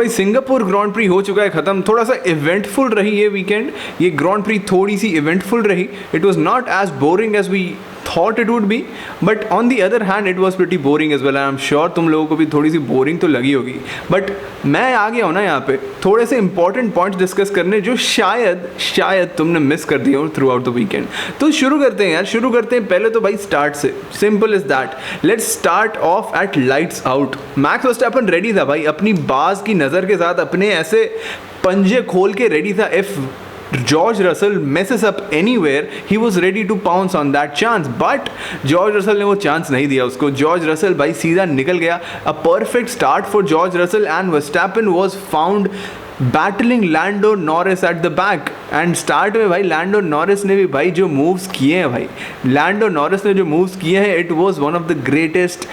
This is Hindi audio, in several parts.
भाई सिंगापुर ग्रैंड प्री हो चुका है ख़त्म। थोड़ा सा इवेंटफुल रही ये वीकेंड, ये ग्रैंड प्री थोड़ी सी इवेंटफुल रही। It was not as boring as we thought it would be, but on the other hand it was pretty boring as well. I am sure तुम लोगों को भी थोड़ी सी बोरिंग तो लगी होगी, बट मैं आ गया हूँ ना यहाँ पे थोड़े से इंपॉर्टेंट पॉइंट्स डिस्कस करने जो शायद तुमने मिस कर दिए हो थ्रू आउट द वीकेंड। तो शुरू करते हैं यार, शुरू करते हैं पहले तो भाई स्टार्ट से। Simple is that, let's start off at lights out. Max Verstappen ready था भाई, अपनी बाज की नज़र के साथ अपने ऐसे पंजे खोल के रेडी था। If George Russell messes up anywhere, he was ready to pounce on that chance, but George Russell ने वो चांस नहीं दिया उसको। George Russell भाई सीधा निकल गया। A perfect start for George Russell and Verstappen was found battling Lando Norris at the back, and start में भाई Lando Norris ने भी भाई जो moves किए हैं भाई, Lando Norris ने जो moves किए हैं, it was one of the greatest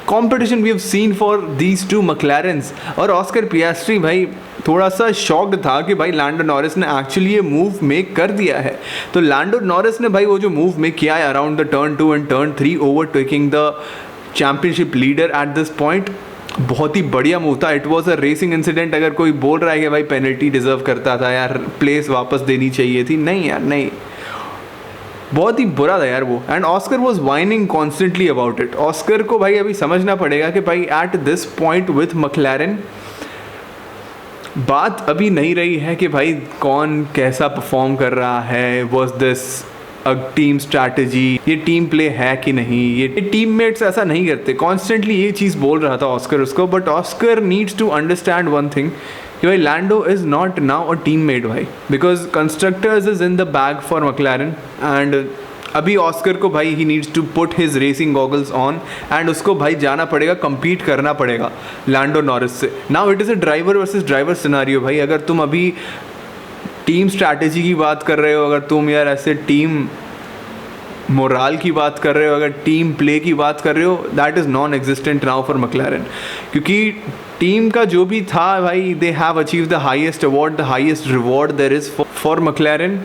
competition we have seen for these two McLarens। और ऑस्कर पियास्ट्री भाई थोड़ा सा शॉक्ड था कि भाई लैंडो नॉरिस ने एक्चुअली ये मूव मेक कर दिया है। तो लैंडो नॉरिस ने भाई वो जो मूव मेक किया है around the turn 2 and turn 3 overtaking the championship leader at this point, बहुत ही बढ़िया मूव था। It was a racing incident. अगर कोई बोल रहा है कि भाई पेनल्टी डिजर्व करता था यार, प्लेस वापस देनी चाहिए थी, नहीं यार नहीं, बहुत ही बुरा था यार वो। And Oscar was whining constantly about it. Oscar को भाई अभी समझना पड़ेगा कि भाई at this point with McLaren बात अभी नहीं रही है कि भाई कौन कैसा परफॉर्म कर रहा है, was this a team strategy, ये टीम प्ले है कि नहीं, ये टीममेट्स ऐसा नहीं करते। कॉन्स्टेंटली ये चीज़ बोल रहा था ऑस्कर उसको, but Oscar needs to understand one thing कि भाई Lando is not now a teammate भाई, because constructors is in the bag for McLaren। And अभी ऑस्कर को भाई ही needs to put his racing goggles on and उसको भाई जाना पड़ेगा, compete करना पड़ेगा लैंडो नॉरिस से। Now it is a driver versus driver scenario भाई। अगर तुम अभी टीम स्ट्रैटेजी की बात कर रहे हो, अगर तुम यार ऐसे टीम मोराल की बात कर रहे हो, अगर टीम प्ले की बात कर रहे हो, that is non existent now for McLaren। क्योंकि टीम का जो भी था भाई, they have achieve the highest award, the highest reward there is for McLaren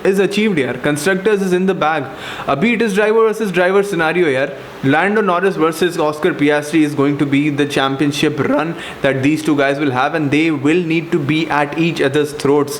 is achieved यार। Constructors is in the bag. अभी it is driver versus driver scenario यार। Lando Norris versus Oscar Piastri is going to be the championship run that these two guys will have, and they will need to be at each other's throats.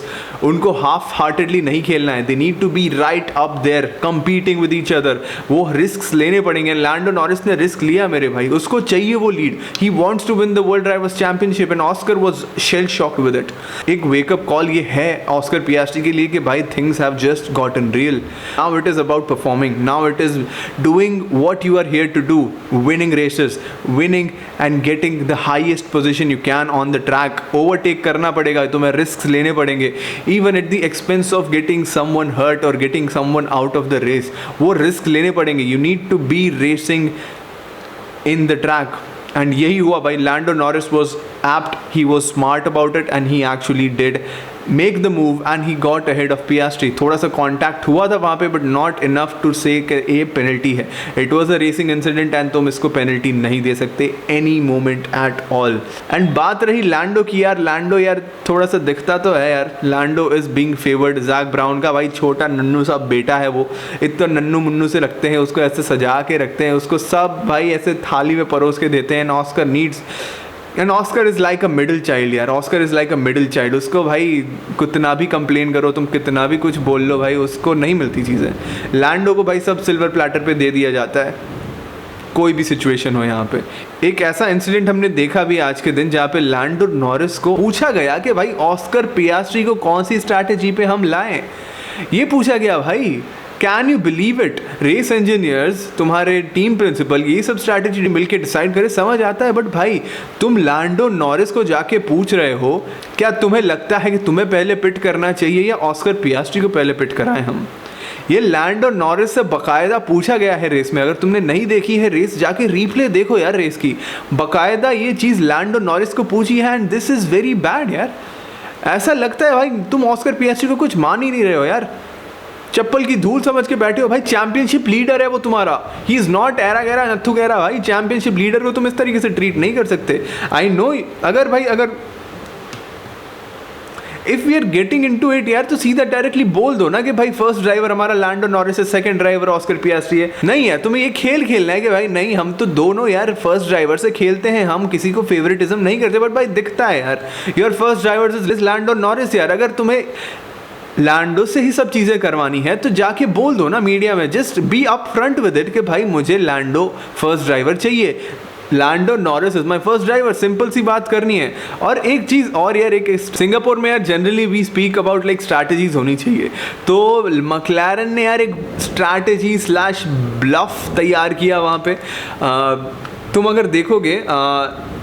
उनको half heartedly नहीं खेलना है, they need to be right up there competing with each other. वो risks लेने पड़ेंगे। Lando Norris ने risk लिया मेरे भाई, उसको चाहिए वो lead. He wants to win the World Drivers Championship and Oscar was shell shocked with it. एक wake up call ये है Oscar Piastri के लिए कि भाई things have just gotten real. Now it is about performing. Now it is doing what you are here to do, winning races, winning and getting the highest position you can on the track. Overtake करना पड़ेगा, तुम्हें risks लेने पड़ेंगे, even at the expense of getting someone hurt or getting someone out of the race. वो risk लेने पड़ेंगे. You need to be racing in the track. And यही हुआ भाई। Lando Norris was apt, he was smart about it and he actually did make the move and he got ahead of Piastri. थोड़ा सा contact हुआ था वहाँ पे, but not enough to say कि ये penalty है। It was a racing incident and तुम इसको penalty नहीं दे सकते any moment at all. And बात रही लैंडो की यार, लैंडो यार थोड़ा सा दिखता तो है यार, Lando is being favoured. Jack Brown का भाई छोटा नन्नू सा बेटा है वो, इतना नन्नू मुन्नू से रखते हैं उसको, ऐसे सजा के रखते हैं उसको, सब भाई ऐसे थाली में परोस के देते हैं। Oscar needs and Oscar is like a middle child यार। Oscar is like a middle child. उसको भाई कितना भी कंप्लेन करो तुम, कितना भी कुछ बोल लो भाई, उसको नहीं मिलती चीज़ें। लैंडो को भाई सब सिल्वर प्लेटर पे दे दिया जाता है, कोई भी सिचुएशन हो। यहाँ पे एक ऐसा इंसिडेंट हमने देखा भी आज के दिन जहाँ पे लैंडो नॉरिस को पूछा गया कि भाई ऑस्कर पियास्ट्री को कौन सी स्ट्रैटेजी पे हम लाएं, ये पूछा गया भाई। Can you believe it? Race engineers, तुम्हारे टीम प्रिंसिपल, ये सब स्ट्रैटेजी मिलके डिसाइड करे, समझ आता है। बट भाई तुम लैंडो नॉरिस को जाके पूछ रहे हो, क्या तुम्हें लगता है कि तुम्हें पहले पिट करना चाहिए या ऑस्कर पियास्ट्री को पहले पिट कराएं हम? ये लैंडो नॉरिस से बकायदा पूछा गया है रेस में। अगर तुमने नहीं देखी है रेस, जाके रीप्ले देखो यार रेस की, बकायदा ये चीज़ लैंडो नॉरिस को पूछी है। And this is very bad यार। ऐसा लगता है भाई तुम ऑस्कर पियास्ट्री को कुछ मान ही नहीं रहे हो यार, चप्पल की धूल समझ के बैठे हो भाई। चैंपियनशिप लीडर है वो तुम्हारा, ही इज़ नॉट एरा गहरा नथु गहरा भाई। चैंपियनशिप लीडर को तुम इस तरीके से ट्रीट नहीं कर सकते। आई नो, अगर if we are getting into it यार, तो सीधा डायरेक्टली बोल दो ना कि भाई फर्स्ट ड्राइवर हमारा लैंडो नॉरिस है, सेकंड ड्राइवर ऑस्कर पियास्ट्री है। नहीं है, तुम्हें ये खेल खेलना है कि भाई नहीं हम तो दोनों यार फर्स्ट ड्राइवर से खेलते हैं, हम किसी को फेवरेटिज्म नहीं करते, बट भाई दिखता है यार your first driver is Lando Norris यार। अगर तुम्हें लैंडो से ही सब चीज़ें करवानी है तो जाके बोल दो ना मीडिया में, just be up front with it कि भाई मुझे लैंडो फर्स्ट ड्राइवर चाहिए, Lando Norris is my first driver, simple सी बात करनी है। और एक चीज़ और यार, एक सिंगापुर में यार generally we speak about like strategies होनी चाहिए, तो मैक्लारेन ने यार एक स्ट्रैटेजी स्लैश ब्लफ तैयार किया वहाँ पे। तुम अगर देखोगे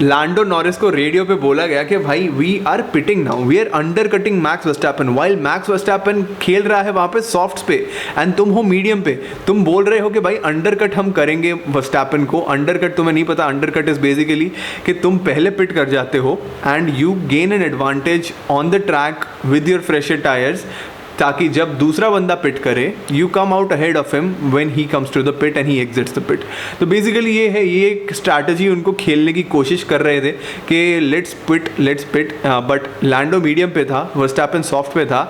लैंडो नॉरिस को रेडियो पे बोला गया कि भाई we are pitting now, we are undercutting Max Verstappen, while Max Verstappen खेल रहा है वहाँ पे सॉफ्ट्स पे एंड तुम हो मीडियम पे। तुम बोल रहे हो कि भाई अंडर कट हम करेंगे वर्स्टैपन को। अंडर कट तुम्हें नहीं पता, अंडर कट इज बेसिकली कि तुम पहले पिट कर जाते हो and you gain an advantage on the track with your fresher tyres, ताकि जब दूसरा बंदा पिट करे you come out ahead of him when he comes to the pit and he exits the pit. तो बेसिकली ये है, ये एक स्ट्रैटेजी उनको खेलने की कोशिश कर रहे थे कि let's pit, but Lando medium पे था, वर्स्टैपन सॉफ्ट पे था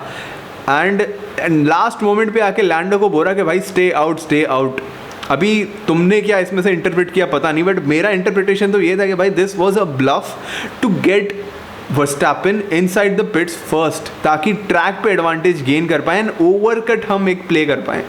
एंड लास्ट मोमेंट पे आके लैंडो को बोला कि भाई स्टे आउट। अभी तुमने क्या इसमें से इंटरप्रेट किया पता नहीं, बट मेरा इंटरप्रिटेशन तो ये था कि भाई this was a bluff to get Verstappen inside the pits first, ताकि ट्रैक पे एडवांटेज गेन कर पाए एंड ओवरकट हम एक प्ले कर पाए।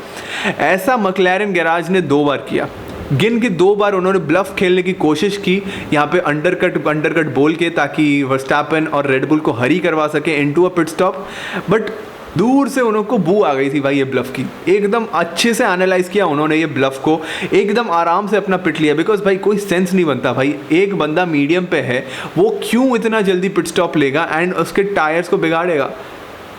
ऐसा मैक्लारेन गैराज ने 2 बार किया, गिन के 2 बार उन्होंने ब्लफ खेलने की कोशिश की यहाँ पे अंडरकट बोल के, ताकि वर्स्टैपन और रेडबुल को हरी करवा सके into a pit stop. But दूर से उनको बू आ गई थी भाई ये ब्लफ की, एकदम अच्छे से एनालाइज किया उन्होंने ये ब्लफ को, एकदम आराम से अपना पिट लिया, बिकॉज भाई कोई सेंस नहीं बनता भाई, एक बंदा मीडियम पे है वो क्यों इतना जल्दी पिट स्टॉप लेगा एंड उसके टायर्स को बिगाड़ेगा,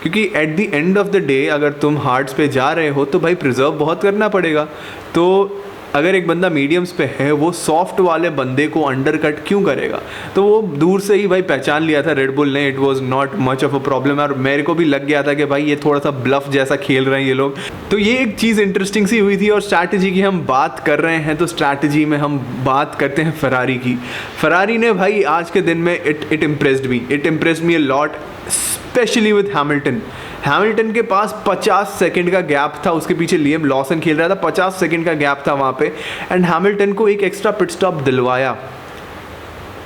क्योंकि at the end of the day अगर तुम हार्ड्स पे जा रहे हो तो भाई प्रिजर्व बहुत करना पड़ेगा। तो अगर एक बंदा मीडियम्स पे है वो सॉफ्ट वाले बंदे को अंडरकट क्यों करेगा, तो वो दूर से ही भाई पहचान लिया था रेडबुल ने, it was not much of a problem. और मेरे को भी लग गया था कि भाई ये थोड़ा सा ब्लफ जैसा खेल रहे हैं ये लोग। तो ये एक चीज़ इंटरेस्टिंग सी हुई थी। और स्ट्रैटेजी की हम बात कर रहे हैं तो स्ट्रैटेजी में हम बात करते हैं फरारी की। फरारी ने भाई आज के दिन में it impressed me a lot, specially with Hamilton के पास 50 सेकंड का गैप था, उसके पीछे लियम लॉसन खेल रहा था, 50 सेकंड का गैप था वहाँ पे एंड हैमिल्टन को एक एक्स्ट्रा पिट स्टॉप दिलवाया।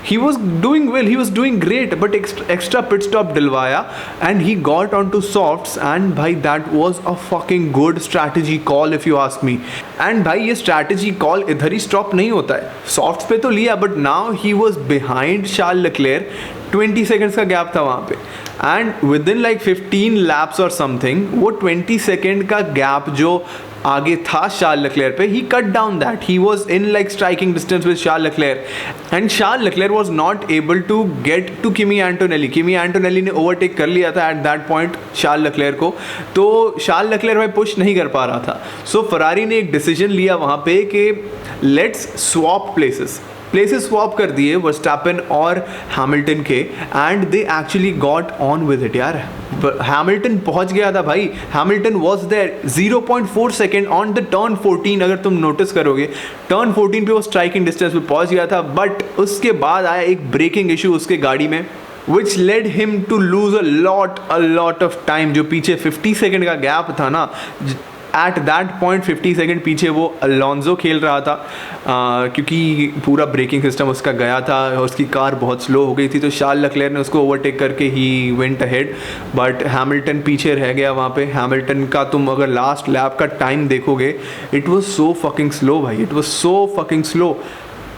He was doing well, he was doing great, but extra pit stop दिलवाया and he got onto softs and भाई that was a fucking good strategy call if you ask me। and भाई ये strategy call इधर ही stop नहीं होता है, softs पे तो लिया but now he was behind Charles Leclerc, 20 seconds का गैप था वहाँ पे and within like 15 laps or something वो 20 सेकेंड का गैप जो आगे था शार्ल लेक्लेयर पे, he cut down that, he was in like striking distance with Charles Leclerc and Charles Leclerc was not able to get to Kimi Antonelli ने ओवरटेक कर लिया था at that point Charles Leclerc को, तो शार्ल लेक्लेयर भाई पुश नहीं कर पा रहा था। सो फरारी ने एक डिसीजन लिया वहाँ पे कि लेट्स स्वॉप प्लेसेस स्वॉप कर दिए वर्स्टैपन और हैमिल्टन के and they actually got on with it यार। हैमिल्टन पहुंच गया था भाई, Hamilton was there 0.4 second on the turn 14, अगर तुम नोटिस करोगे टर्न 14 पे वो स्ट्राइकिंग डिस्टेंस पे पहुंच गया था, बट उसके बाद आया एक ब्रेकिंग इशू उसके गाड़ी में which led him to lose a lot of time। जो पीछे 50 सेकेंड का गैप था ना, एट दैट पॉइंट 50 सेकेंड पीछे वो अलोंजो खेल रहा था क्योंकि पूरा ब्रेकिंग सिस्टम उसका गया था, उसकी कार बहुत स्लो हो गई थी, तो शार्ल लेक्लेयर ने उसको ओवरटेक करके he went ahead, but Hamilton पीछे रह गया वहाँ पे। हैमिल्टन का तुम अगर लास्ट लैप का टाइम देखोगे it was so fucking slow भाई, it was so fucking slow.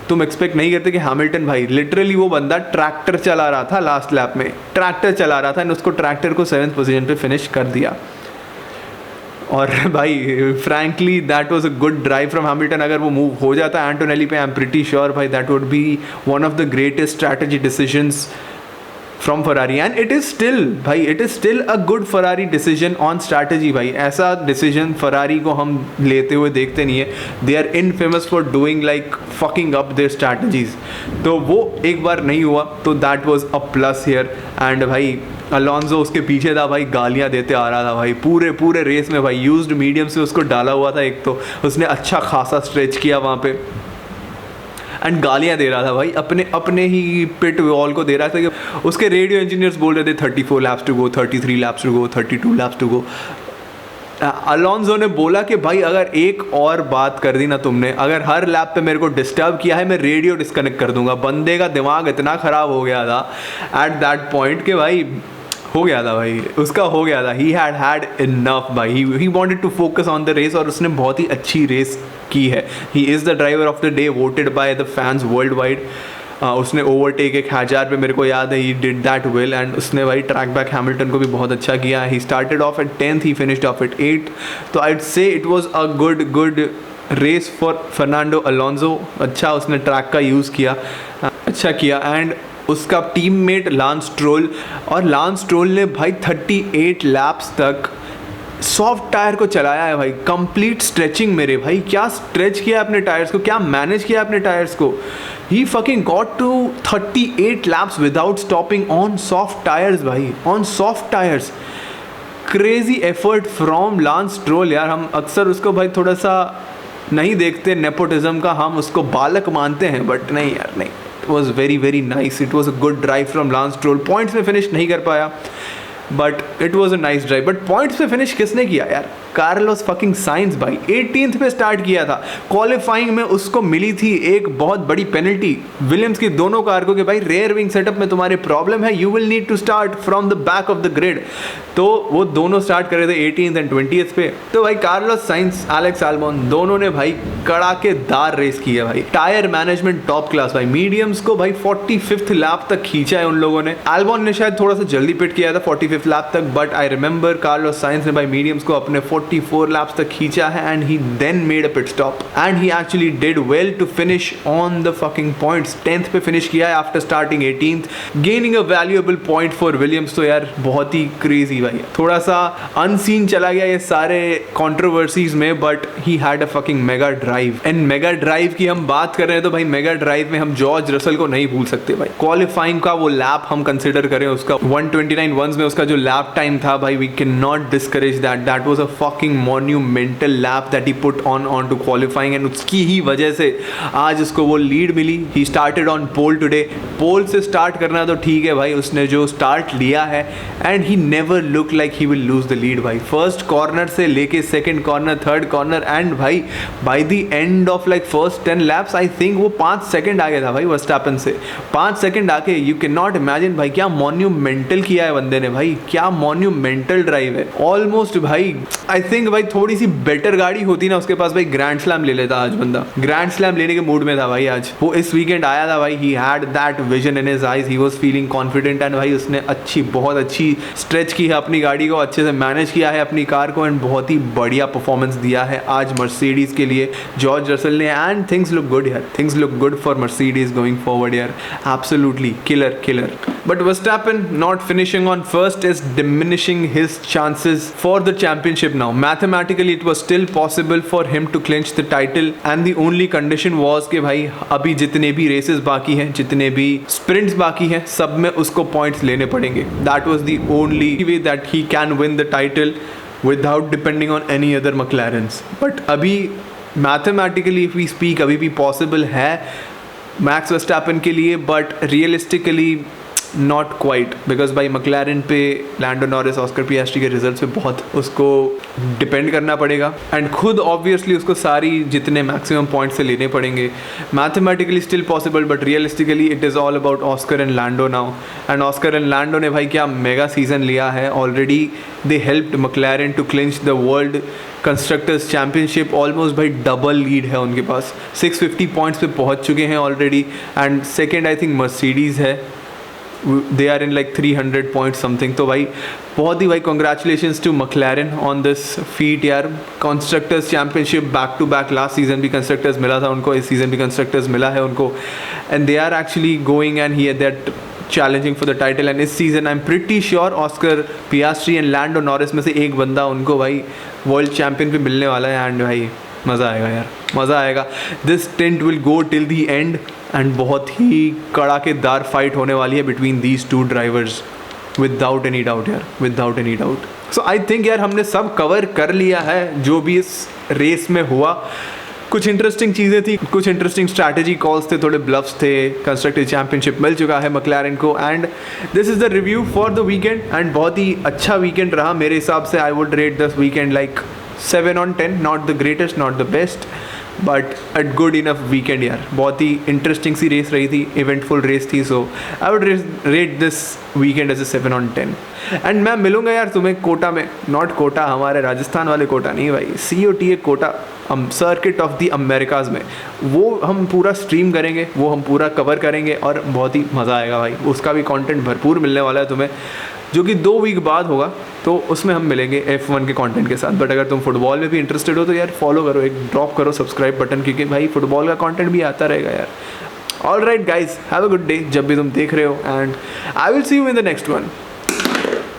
तुम एक्सपेक्ट नहीं करते कि हैमिल्टन भाई लिटरली वो बंदा ट्रैक्टर चला रहा था, लास्ट लैप में ट्रैक्टर चला रहा था एंड उसको ट्रैक्टर को 7th पोजीशन पे फिनिश कर दिया। और भाई frankly that was a good drive from Hamilton. अगर वो मूव हो जाता एंटोनेली पे, आई एम प्रीटी श्योर भाई that would be one of the greatest strategy decisions from Ferrari and it is still a good Ferrari decision on strategy भाई। ऐसा डिसीजन फरारी को हम लेते हुए देखते नहीं है, they are infamous for doing like fucking up their strategies. तो वो एक बार नहीं हुआ तो that was a plus here. And भाई अलोंजो उसके पीछे था भाई, गालियाँ देते आ रहा था भाई पूरे रेस में भाई, यूज्ड मीडियम से उसको डाला हुआ था, एक तो उसने अच्छा खासा स्ट्रेच किया वहाँ पे एंड गालियाँ दे रहा था भाई, अपने ही पिट वॉल को दे रहा था कि उसके रेडियो इंजीनियर्स बोल रहे थे 34 laps to go, 33 laps to go, 32 laps to go. Alonso ने बोला कि भाई अगर एक और बात कर दी ना तुमने, अगर हर लैप पे मेरे को डिस्टर्ब किया है, मैं रेडियो डिस्कनेक्ट कर दूंगा। बंदे का दिमाग इतना ख़राब हो गया था एट दैट पॉइंट कि भाई हो गया था भाई, उसका हो गया था। ही हैड इनफ भाई, he wanted to focus on the race, और उसने बहुत ही अच्छी रेस की है। He is the driver of the day voted by the fans worldwide. उसने ओवरटेक 1000 पे मेरे को याद है, he did that well, and उसने भाई ट्रैक बैक हैमिल्टन को भी बहुत अच्छा किया। He started off at 10th, he finished off at 8th। तो I'd say it was a good race for Fernando Alonso. अच्छा उसने ट्रैक का यूज़ किया, अच्छा किया। एंड उसका टीममेट लांस स्ट्रोल, और लांस स्ट्रोल ने भाई 38 लैप्स तक सॉफ्ट टायर को चलाया है भाई, कंप्लीट स्ट्रेचिंग मेरे भाई। क्या स्ट्रेच किया अपने टायर्स को, क्या मैनेज किया अपने टायर्स को। He fucking got to 38 laps without stopping on soft tyres भाई, on soft tyres. Crazy effort from Lance Stroll यार। हम अक्सर उसको भाई थोड़ा सा नहीं देखते नेपोटिज्म का, हम उसको बालक मानते हैं, बट नहीं यार नहीं। It was very nice, it was a good drive from Lance stroll. Points में फिनिश नहीं कर पाया, but it was a nice drive. But points पे फिनिश किसने किया यार, कार्लोस फकिंग साइंस भाई। 18th पे स्टार्ट किया था, क्वालिफाइंग में उसको मिली थी एक बहुत बड़ी पेनल्टी विलियम्स की दोनों कार को कि भाई रेयर विंग सेटअप में तुम्हारे प्रॉब्लम है, you will need to start from the back of the grid. तो वो दोनों स्टार्ट कर रहे थे 18th एंड 20th पे। तो भाई कार्लोस साइंस, एलेक्स एल्बॉन, दोनों ने भाई कड़ाकेदार रेस की है भाई। टायर मैनेजमेंट टॉप क्लास भाई। मीडियम्स को भाई 45th लैप तक खींचा है उन लोगों ने। एल्बॉन ने शायद थोड़ा सा जल्दी पिट किया था 45th लैप तक, but I remember Carlos science ने भाई मीडियम्स को अपने 44 laps तक खींचा है, and he then made a pit stop and he actually did well to finish on the fucking points। 10th पे finish किया है after starting 18th, gaining a valuable point for Williams। तो यार बहुत ही crazy भाई, थोड़ा सा unseen चला गया ये सारे controversies में, but he had a fucking mega drive। and mega drive की हम बात कर रहे हैं तो भाई mega drive में हम जॉर्ज रसल को नहीं भूल सकते भाई। क्वालिफाइंग का वो लैप हम कंसिडर करें, उसका 129 में उसका जो लैप टाइम था भाई, we cannot discourage that। that was a fucking monumental lap that he put on to qualifying, and उसकी ही वजह से आज उसको वो लीड मिली। he started on pole today। Pole से स्टार्ट करना तो ठीक है भाई, उसने जो स्टार्ट लिया है, and he never looked like he will lose the lead भाई। फर्स्ट कॉर्नर से लेके second corner, third corner, and भाई by the end of like first 10 laps I think वो 5 सेकंड आगे था भाई वर्स्टैपन से। 5 सेकंड आके you cannot imagine भाई क्या मोन्यूमेंटल किया है बंदे ने भाई, क्या मोन्यूमेंटल ड्राइव है। ऑलमोस्ट भाई आई थिंक भाई थोड़ी सी बेटर गाड़ी होती ना उसके पास भाई, ग्रैंड स्लैम ले लेता आज बंदा। ग्रैंड स्लैम लेने के मूड में था भाई आज वो। इस वीकेंड आया था भाई, he had that vision in his eyes, he was feeling confident, and भाई उसने बहुत अच्छी स्ट्रेच की है अपनी गाड़ी को, अच्छे से मैनेज किया है अपनी कार को, एंड बहुत ही बढ़िया परफॉर्मेंस दिया है आज मर्सिडीज के लिए जॉर्ज रसल ने। एंड थिंग्स लुक गुड यार, things look good for Mercedes going forward यार, absolutely killer. But Verstappen not finishing on first is diminishing his chances for the championship now. Mathematically it was still possible for him to clinch the title, and the only condition was कि भाई अभी जितने भी रेसेस बाकी हैं, जितने भी स्प्रिंट्स बाकी हैं, सब में उसको पॉइंट्स लेने पड़ेंगे। That was the only way that he can win the title without depending on any other McLarens. But अभी मैथमेटिकली इफ वी स्पीक अभी भी पॉसिबल है मैक्स वर्स्टैपन के लिए, but realistically not quite, because भाई मैक्लारेन पे लैंडो नॉरिस, ऑस्कर पियास्ट्री के रिजल्ट्स पे बहुत उसको डिपेंड करना पड़ेगा, एंड खुद ऑब्वियसली उसको सारी जितने मैक्सिमम पॉइंट्स से लेने पड़ेंगे। Mathematically still possible, but realistically it is all about Oscar and Lando now. And Oscar and Lando ने भाई क्या मेगा सीजन लिया है already. They helped McLaren to clinch the world constructors championship. Almost भाई डबल लीड है उनके पास, 650 पॉइंट्स पे पहुंच चुके हैं already, and second I think Mercedes है, they are in like 300 point something. तो भाई बहुत ही भाई congratulations to McLaren on this feat यार। Constructors championship back to back, last season भी कंस्ट्रक्टर्स मिला था उनको, इस सीजन भी कंस्ट्रक्टर्स मिला है उनको, and they are actually going and he that challenging for the title. And इस season I am pretty sure Oscar Piastri and Lando Norris में से एक बंदा उनको भाई वर्ल्ड चैम्पियन पे मिलने वाला है, एंड भाई मज़ा आएगा यार, मज़ा आएगा। This tent will go till the end, and बहुत ही कड़ाकेदार फाइट होने वाली है between these two drivers, without any doubt यार, without any doubt. So I think यार हमने सब कवर कर लिया है जो भी इस रेस में हुआ। कुछ इंटरेस्टिंग चीज़ें थी, कुछ इंटरेस्टिंग स्ट्रैटेजी कॉल्स थे, थोड़े ब्लफ्स थे, कंस्ट्रक्टिव चैंपियनशिप मिल चुका है मैक्लारेन को, and this is the review for the weekend. And बहुत ही अच्छा वीकेंड रहा मेरे हिसाब से। I would rate this weekend like 7/10, not the greatest, not the best, but at good enough weekend यार। बहुत ही इंटरेस्टिंग सी रेस रही थी, इवेंटफुल रेस थी, so I would rate this weekend as a 7/10। And मैं मिलूंगा यार तुम्हें कोटा में, नॉट कोटा हमारे राजस्थान वाले कोटा नहीं भाई, COTA COTA, circuit of the Americas में। वो हम पूरा स्ट्रीम करेंगे, वो हम पूरा कवर करेंगे और बहुत ही मज़ा आएगा भाई। उसका भी कंटेंट भरपूर मिलने वाला है तुम्हें, जो कि 2 वीक बाद होगा, तो उसमें हम मिलेंगे F1 के कंटेंट के साथ। बट अगर तुम फुटबॉल में भी इंटरेस्टेड हो तो यार फॉलो करो, एक ड्रॉप करो सब्सक्राइब बटन, क्योंकि भाई फुटबॉल का कंटेंट भी आता रहेगा यार। All right guys, have a good day जब भी तुम देख रहे हो, and I will see you in the next one.